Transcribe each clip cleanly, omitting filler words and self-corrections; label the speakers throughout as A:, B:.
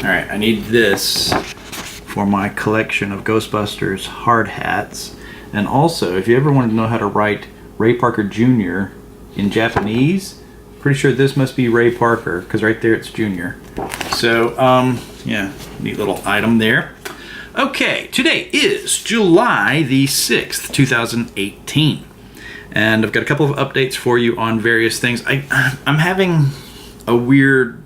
A: All right, I need this for my collection of Ghostbusters hard hats. And also, if you ever wanted to know how to write Ray Parker Jr. in Japanese, pretty sure this must be Ray Parker, because right there it's Jr. So, yeah, neat little item there. Okay, today is July the 6th, 2018. And I've got a couple of updates for you on various things. I'm having a weird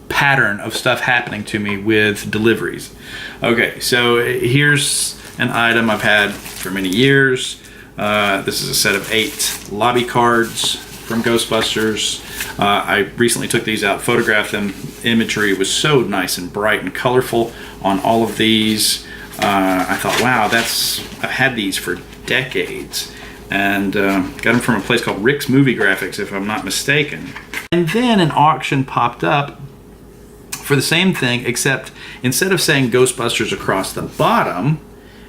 A: pattern of stuff happening to me with deliveries. Okay, so here's an item I've had for many years. This is a set of 8 lobby cards from Ghostbusters. I recently took these out, photographed them. Imagery was so nice and bright and colorful on all of these. I thought, wow, I've had these for decades. And got them from a place called Rick's Movie Graphics, if I'm not mistaken. And then an auction popped up for the same thing, except instead of saying Ghostbusters across the bottom,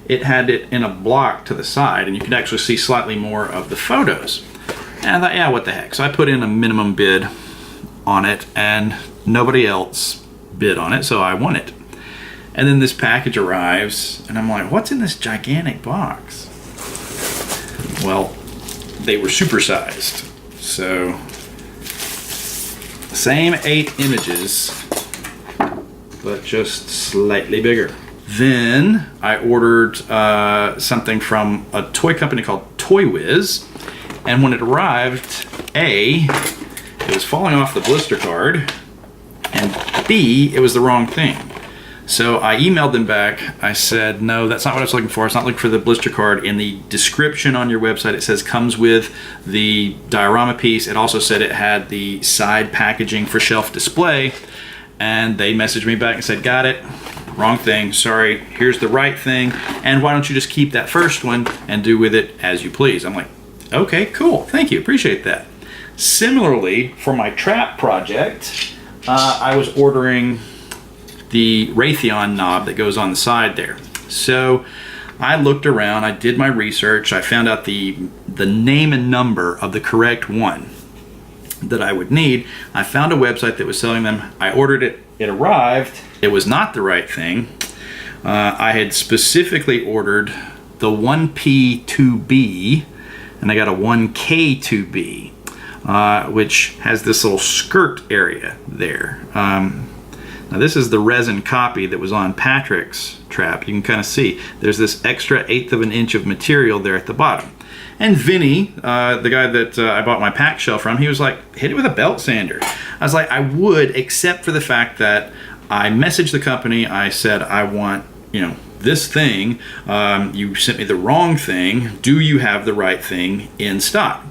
A: it had it in a block to the side, and you could actually see slightly more of the photos. And I thought, yeah, what the heck? So I put in a minimum bid on it, and nobody else bid on it, so I won it. And then this package arrives, and I'm like, what's in this gigantic box? Well, they were supersized. So, same 8 images, but just slightly bigger. Then I ordered something from a toy company called Toy Wiz, and when it arrived, A, it was falling off the blister card, and B, it was the wrong thing. So I emailed them back. I said, no, that's not what I was looking for. It's not looking for the blister card. In the description on your website, it says comes with the diorama piece. It also said it had the side packaging for shelf display. And they messaged me back and said, got it. Wrong thing. Sorry. Here's the right thing. And why don't you just keep that first one and do with it as you please? I'm like, okay, cool. Thank you. Appreciate that. Similarly, for my trap project, I was ordering the Raytheon knob that goes on the side there. So I looked around, I did my research, I found out the name and number of the correct one that I would need. I found a website that was selling them. I ordered it, it arrived. It was not the right thing. I had specifically ordered the 1P2B, and I got a 1K2B, which has this little skirt area there. Now this is the resin copy that was on Patrick's trap. You can kind of see there's this extra 1/8 of an inch of material there at the bottom. And Vinny, the guy that I bought my pack shell from, he was like, hit it with a belt sander. I was like, I would, except for the fact that I messaged the company. I said, I want, this thing. You sent me the wrong thing. Do you have the right thing in stock?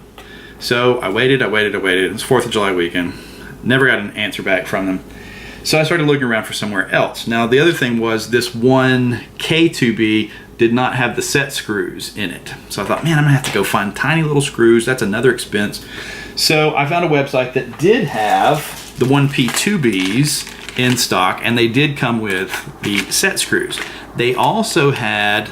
A: So I waited. It was 4th of July weekend. Never got an answer back from them. So I started looking around for somewhere else. Now the other thing was this 1K2B did not have the set screws in it. So I thought, man, I'm gonna have to go find tiny little screws. That's another expense. So I found a website that did have the 1P2Bs in stock, and they did come with the set screws. They also had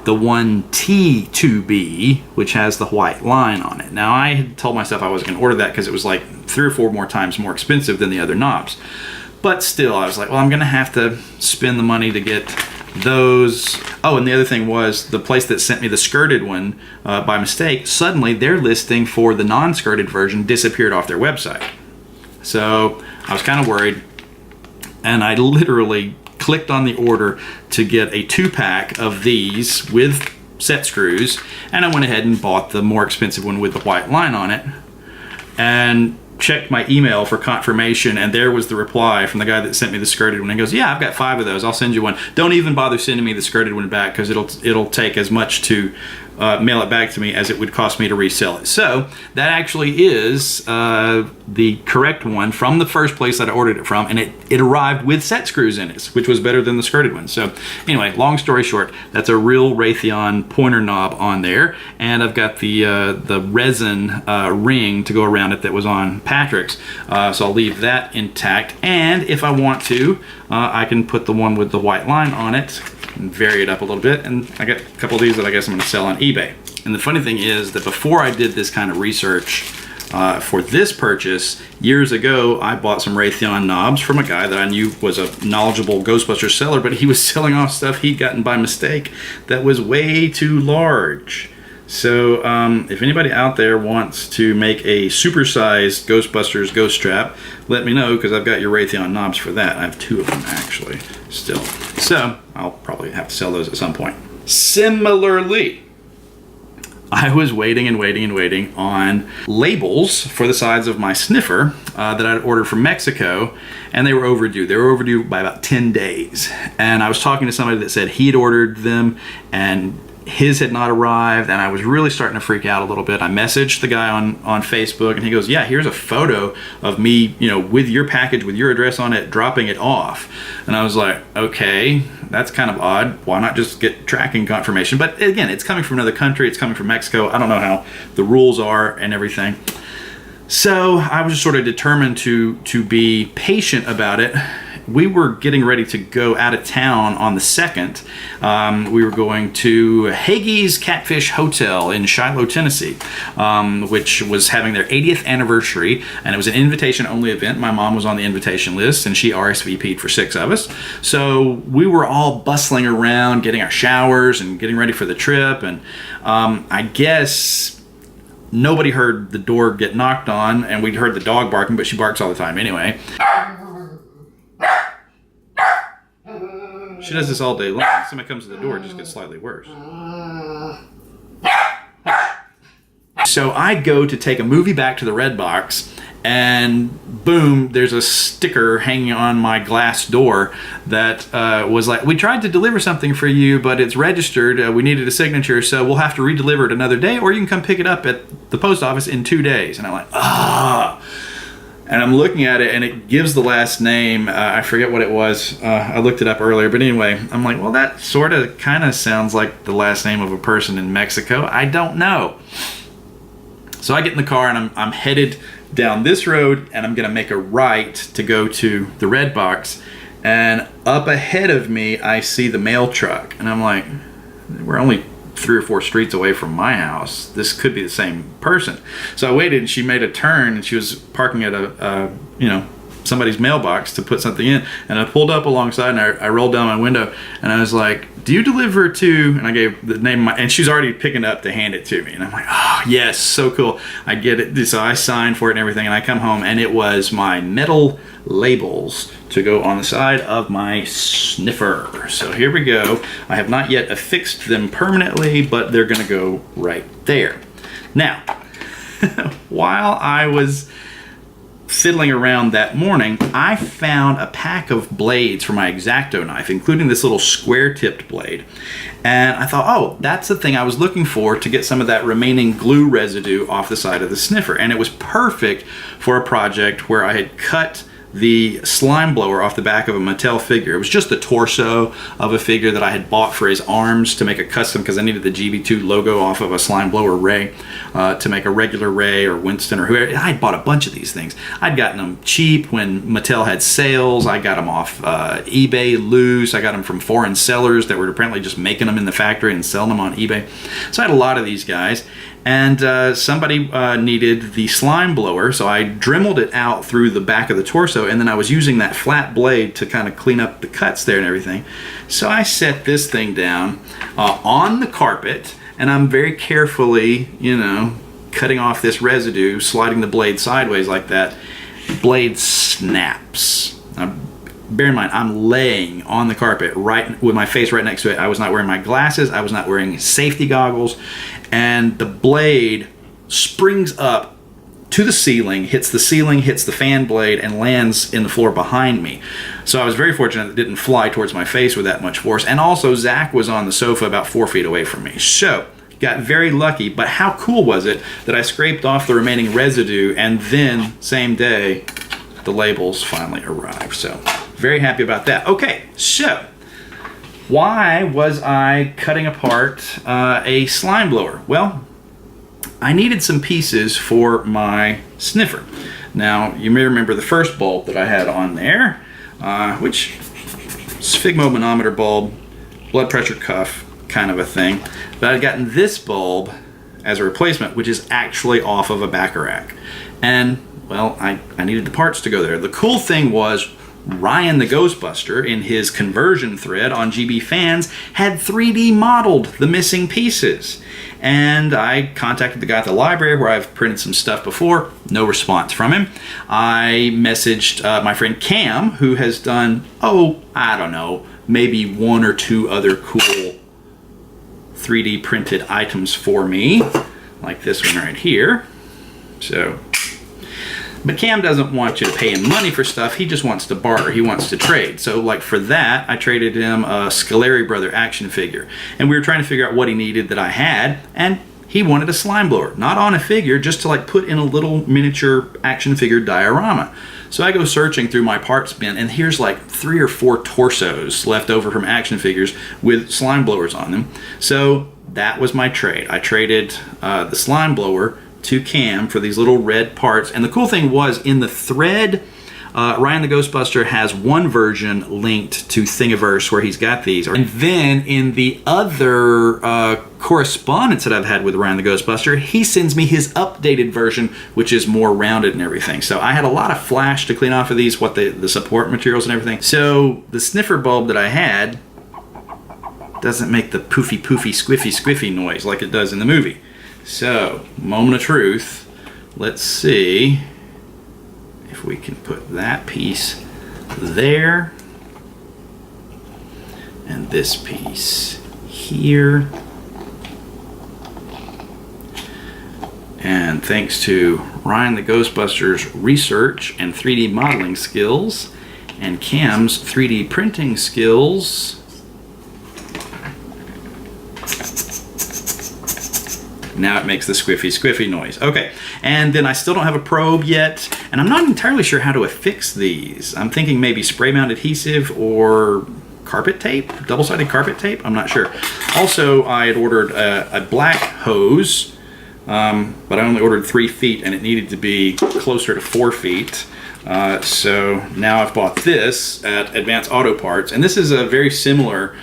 A: the 1T2B, which has the white line on it. Now I had told myself I wasn't gonna order that because it was like 3 or 4 more times more expensive than the other knobs. But still, I was like, well, I'm gonna have to spend the money to get those. Oh, and the other thing was the place that sent me the skirted one by mistake, suddenly their listing for the non-skirted version disappeared off their website. So I was kind of worried, and I literally clicked on the order to get a 2-pack of these with set screws, and I went ahead and bought the more expensive one with the white line on it, and checked my email for confirmation, and there was the reply from the guy that sent me the skirted one. He goes, yeah, I've got 5 of those. I'll send you one. Don't even bother sending me the skirted one back, because it'll take as much to mail it back to me as it would cost me to resell it. So that actually is the correct one from the first place that I ordered it from, and it arrived with set screws in it, which was better than the skirted one. So anyway, long story short, that's a real Raytheon pointer knob on there, and I've got the resin ring to go around it that was on Patrick's. So I'll leave that intact, and if I want to, I can put the one with the white line on it and vary it up a little bit, and I got a couple of these that I guess I'm going to sell on eBay. And the funny thing is that before I did this kind of research, For this purchase, years ago, I bought some Raytheon knobs from a guy that I knew was a knowledgeable Ghostbusters seller, but he was selling off stuff he'd gotten by mistake that was way too large. So if anybody out there wants to make a supersized Ghostbusters ghost trap, let me know, because I've got your Raytheon knobs for that. I have 2 of them actually still. So I'll probably have to sell those at some point. Similarly, I was waiting on labels for the sides of my sniffer that I'd ordered from Mexico, and they were overdue. They were overdue by about 10 days. And I was talking to somebody that said he'd ordered them and his had not arrived, and I was really starting to freak out a little bit. I messaged the guy on Facebook, and he goes, yeah, here's a photo of me, with your package, with your address on it, dropping it off. And I was like, okay, that's kind of odd. Why not just get tracking confirmation? But again, it's coming from another country. It's coming from Mexico. I don't know how the rules are and everything. So I was just sort of determined to be patient about it. We were getting ready to go out of town on the 2nd. We were going to Hagee's Catfish Hotel in Shiloh, Tennessee, which was having their 80th anniversary, and it was an invitation-only event. My mom was on the invitation list, and she RSVP'd for 6 of us. So we were all bustling around, getting our showers and getting ready for the trip, and I guess nobody heard the door get knocked on, and we'd heard the dog barking, but she barks all the time anyway. She does this all day long. Somebody comes to the door, it just gets slightly worse. So I go to take a movie back to the red box, and boom, there's a sticker hanging on my glass door that was like, we tried to deliver something for you, but it's registered. We needed a signature, so we'll have to redeliver it another day, or you can come pick it up at the post office in 2 days. And I'm like, ah. And I'm looking at it, and it gives the last name. I forget what it was. I looked it up earlier. But anyway, I'm like, well, that sort of kind of sounds like the last name of a person in Mexico. I don't know. So I get in the car, and I'm headed down this road, and I'm going to make a right to go to the red box. And up ahead of me, I see the mail truck. And I'm like, we're only 3 or 4 streets away from my house. This could be the same person. So I waited, and she made a turn, and she was parking at somebody's mailbox to put something in. And I pulled up alongside, and I rolled down my window, and I was like, do you deliver to, and I gave the name of my, and she's already picking it up to hand it to me. And I'm like, oh, yes, so cool. I get it. So I signed for it and everything, and I come home, and it was my metal labels to go on the side of my sniffer. So here we go. I have not yet affixed them permanently, but they're gonna go right there. Now, while I was fiddling around that morning, I found a pack of blades for my X-Acto knife, including this little square-tipped blade. And I thought, oh, that's the thing I was looking for to get some of that remaining glue residue off the side of the sniffer. And it was perfect for a project where I had cut the slime blower off the back of a Mattel figure. It was just the torso of a figure that I had bought for his arms to make a custom, because I needed the GB2 logo off of a slime blower Ray to make a regular Ray or Winston or whoever. I had bought a bunch of these things. I'd gotten them cheap when Mattel had sales. I got them off eBay loose. I got them from foreign sellers that were apparently just making them in the factory and selling them on eBay. So I had a lot of these guys. And somebody needed the slime blower, so I dremeled it out through the back of the torso, and then I was using that flat blade to kind of clean up the cuts there and everything. So I set this thing down on the carpet, and I'm very carefully, cutting off this residue, sliding the blade sideways like that. Blade snaps. Now, bear in mind, I'm laying on the carpet right with my face right next to it. I was not wearing my glasses. I was not wearing safety goggles. And the blade springs up to the ceiling, hits the fan blade, and lands in the floor behind me. So I was very fortunate it didn't fly towards my face with that much force. And also, Zach was on the sofa about 4 feet away from me. So, got very lucky. But how cool was it that I scraped off the remaining residue, and then, same day, the labels finally arrived. So, very happy about that. Okay, so why was I cutting apart a slime blower? Well, I needed some pieces for my sniffer. Now, you may remember the first bulb that I had on there, which is sphygmomanometer bulb, blood pressure cuff kind of a thing. But I'd gotten this bulb as a replacement, which is actually off of a backer rack. And, well, I needed the parts to go there. The cool thing was Ryan the Ghostbuster, in his conversion thread on GB Fans, had 3D modeled the missing pieces. And I contacted the guy at the library where I've printed some stuff before. No response from him. I messaged my friend Cam, who has done, I don't know, maybe 1 or 2 other cool 3D printed items for me, like this one right here. So, but Cam doesn't want you to pay him money for stuff. He just wants to barter. He wants to trade. So, like, for that, I traded him a Scaleri Brother action figure. And we were trying to figure out what he needed that I had, and he wanted a slime blower. Not on a figure, just to, like, put in a little miniature action figure diorama. So I go searching through my parts bin, and here's like 3 or 4 torsos left over from action figures with slime blowers on them. So that was my trade. I traded the slime blower to Cam for these little red parts. And the cool thing was, in the thread, Ryan the Ghostbuster has one version linked to Thingiverse where he's got these. And then in the other correspondence that I've had with Ryan the Ghostbuster, he sends me his updated version, which is more rounded and everything. So I had a lot of flash to clean off of these, the support materials and everything. So the sniffer bulb that I had doesn't make the poofy, squiffy, squiffy noise like it does in the movie. So, moment of truth, let's see if we can put that piece there and this piece here. And thanks to Ryan the Ghostbuster's research and 3D modeling skills and Cam's 3D printing skills, now it makes the squiffy noise. Okay, and then I still don't have a probe yet, and I'm not entirely sure how to affix these. I'm thinking maybe spray mount adhesive or carpet tape, double-sided carpet tape, I'm not sure. Also, I had ordered a black hose, but I only ordered 3 feet, and it needed to be closer to 4 feet. So now I've bought this at Advanced Auto Parts, and this is a very similar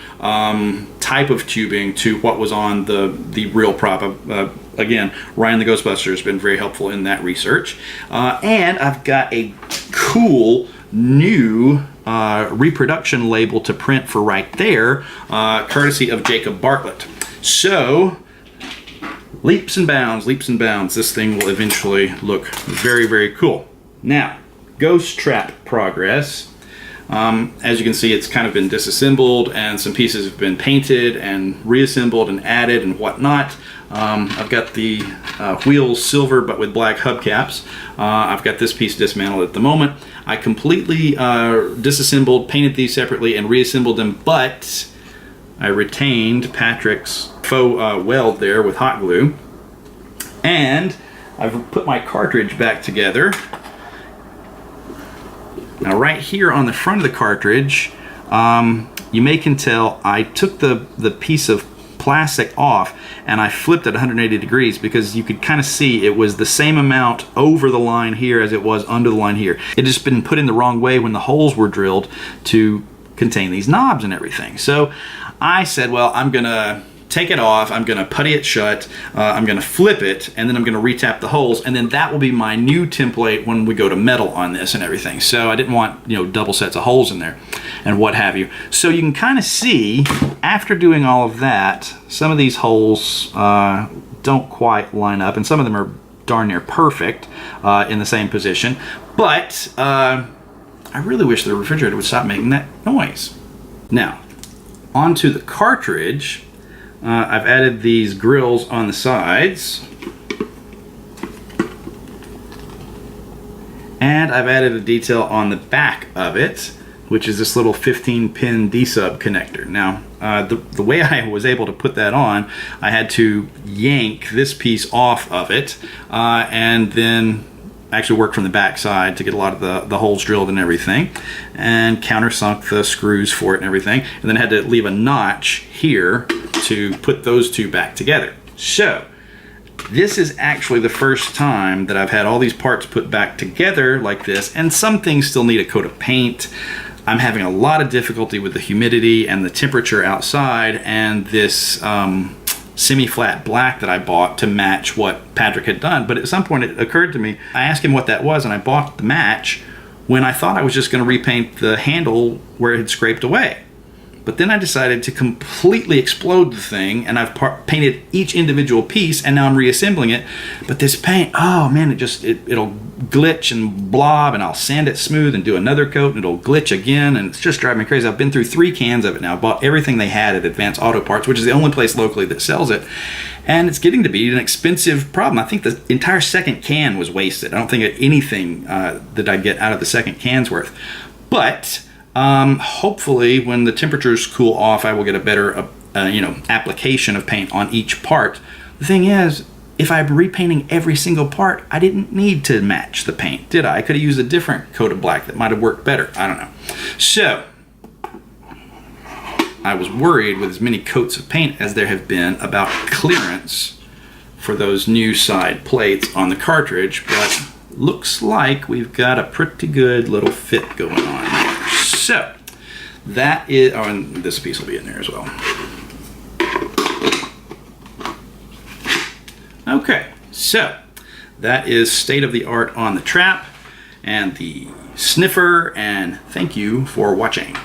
A: type of tubing to what was on the real prop. Again, Ryan the Ghostbuster has been very helpful in that research. And I've got a cool new reproduction label to print for right there, courtesy of Jacob Bartlett. So, leaps and bounds, this thing will eventually look very, very cool. Now, GhostTrap progress. As you can see, it's kind of been disassembled, and some pieces have been painted and reassembled and added and whatnot. I've got the wheels silver but with black hubcaps. I've got this piece dismantled at the moment. I completely disassembled, painted these separately, and reassembled them, but I retained Patrick's faux weld there with hot glue. And I've put my cartridge back together. Now right here on the front of the cartridge, you may can tell I took the piece of plastic off and I flipped it 180 degrees because you could kind of see it was the same amount over the line here as it was under the line here. It had just been put in the wrong way when the holes were drilled to contain these knobs and everything. So I said, well, I'm gonna take it off, I'm gonna putty it shut, I'm gonna flip it, and then I'm gonna retap the holes, and then that will be my new template when we go to metal on this and everything. So I didn't want, double sets of holes in there and what have you. So you can kind of see, after doing all of that, some of these holes don't quite line up, and some of them are darn near perfect in the same position. But I really wish the refrigerator would stop making that noise. Now, onto the cartridge. I've added these grills on the sides, and I've added a detail on the back of it, which is this little 15-pin D-sub connector. Now, the way I was able to put that on, I had to yank this piece off of it, and then actually work from the back side to get a lot of the holes drilled and everything, and countersunk the screws for it and everything, and then had to leave a notch here to put those two back together. So this is actually the first time that I've had all these parts put back together like this, and some things still need a coat of paint. I'm having a lot of difficulty with the humidity and the temperature outside, and this semi-flat black that I bought to match what Patrick had done. But at some point it occurred to me, I asked him what that was, and I bought the match when I thought I was just going to repaint the handle where it had scraped away. But then I decided to completely explode the thing, and I've painted each individual piece, and now I'm reassembling it. But this paint, oh man, it'll glitch and blob, and I'll sand it smooth and do another coat, and it'll glitch again, and it's just driving me crazy. I've been through 3 cans of it now. I bought everything they had at Advanced Auto Parts, which is the only place locally that sells it. And it's getting to be an expensive problem. I think the entire second can was wasted. I don't think anything that I'd get out of the second can's worth. But hopefully when the temperatures cool off, I will get a better application of paint on each part. The thing is, if I'm repainting every single part, I didn't need to match the paint, did I? I could have used a different coat of black that might have worked better. I don't know. So I was worried with as many coats of paint as there have been about clearance for those new side plates on the cartridge, but looks like we've got a pretty good little fit going on there. So that is, oh, and this piece will be in there as well. Okay, so that is state of the art on the trap and the sniffer, and thank you for watching.